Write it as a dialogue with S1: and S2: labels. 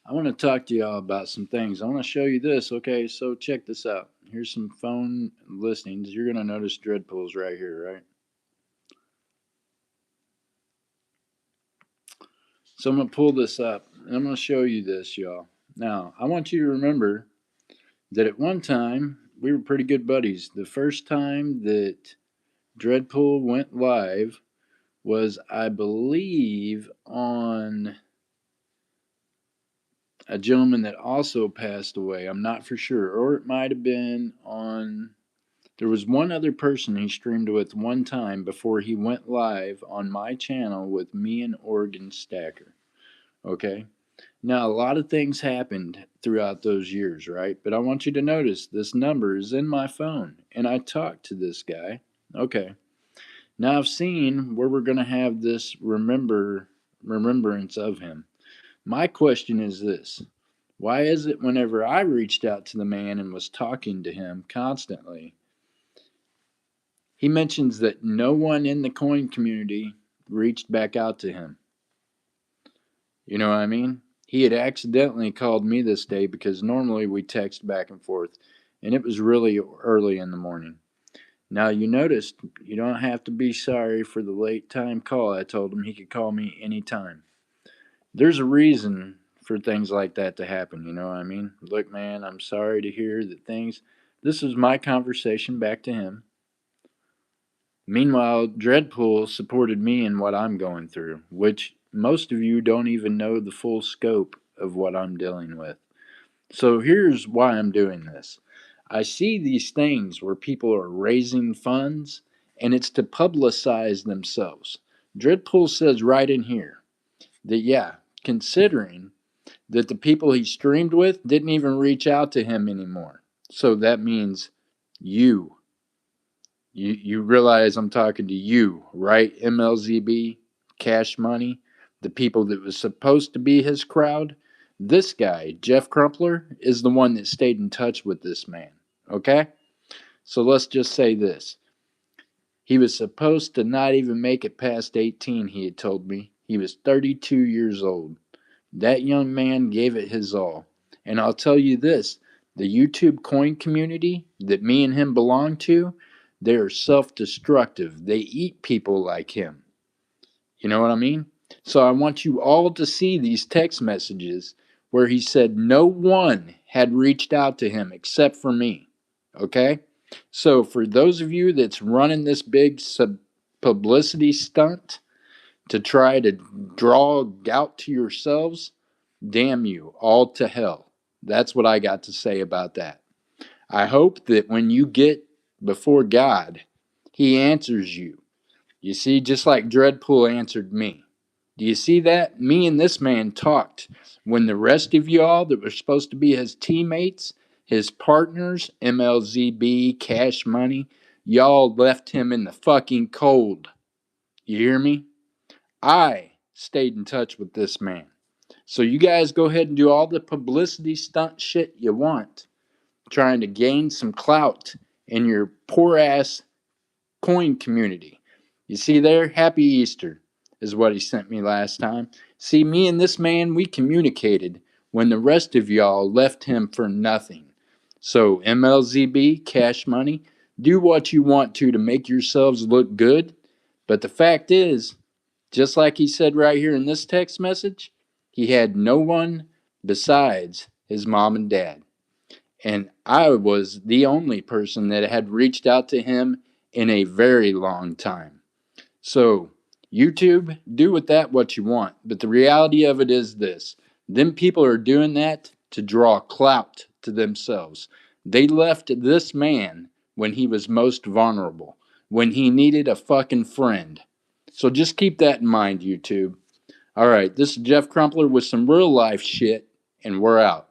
S1: I want to talk to y'all about some things. I want to show you this. Okay, so check this out. Here's some phone listings. You're going to notice dread pools right here, right? So I'm going to pull this up and I'm going to show you this, y'all. Now, I want you to remember that at one time we were pretty good buddies. The first time that Dreadpool went live was, I believe, on a gentleman that also passed away. I'm not for sure. Or it might have been on. There was one other person he streamed with one time before he went live on my channel with me and Oregon Stacker. Okay? Now, a lot of things happened throughout those years, right? But I want you to notice this number is in my phone, and I talked to this guy. Okay. Now I've seen where we're going to have this remembrance of him. My question is this: why is it whenever I reached out to the man and was talking to him constantly, he mentions that no one in the coin community reached back out to him? You know what I mean? He had accidentally called me this day because normally we text back and forth, and it was really early in the morning. Now, you noticed you don't have to be sorry for the late time call. I told him he could call me anytime. There's a reason for things like that to happen, you know what I mean? Look, man, I'm sorry to hear that things. This is my conversation back to him. Meanwhile, Dreadpool supported me in what I'm going through, which most of you don't even know the full scope of what I'm dealing with. So here's why I'm doing this. I see these things where people are raising funds and it's to publicize themselves. Dreadpool says right in here that, yeah, considering that the people he streamed with didn't even reach out to him anymore. So that means you. You realize I'm talking to you, right? MLZB, Cash Money, the people that was supposed to be his crowd. This guy, Jeff Crumpler, is the one that stayed in touch with this man. Okay? So let's just say this. He was supposed to not even make it past 18, he had told me. He was 32 years old. That young man gave it his all. And I'll tell you this, the YouTube coin community that me and him belong to, they're self destructive. They eat people like him. You know what I mean? So I want you all to see these text messages where he said no one had reached out to him except for me. Okay? So for those of you that's running this big publicity stunt to try to draw gout to yourselves, damn you all to hell. That's what I got to say about that. I hope that when you get before God, He answers you. You see, just like Dreadpool answered me. Do you see that? Me and this man talked when the rest of y'all that were supposed to be his teammates, his partners, MLZB, Cash Money, y'all left him in the fucking cold. You hear me? I stayed in touch with this man. So you guys go ahead and do all the publicity stunt shit you want, trying to gain some clout in your poor ass coin community. You see there? Happy Easter is what he sent me last time. See, me and this man, we communicated when the rest of y'all left him for nothing. So, MLZB, Cash Money, do what you want to make yourselves look good. But the fact is, just like he said right here in this text message, he had no one besides his mom and dad. And I was the only person that had reached out to him in a very long time. So, YouTube, do with that what you want. But the reality of it is this: them people are doing that to draw clout to themselves. They left this man when he was most vulnerable, when he needed a fucking friend. So just keep that in mind, YouTube. All right, this is Jeff Crumpler with some real life shit, and we're out.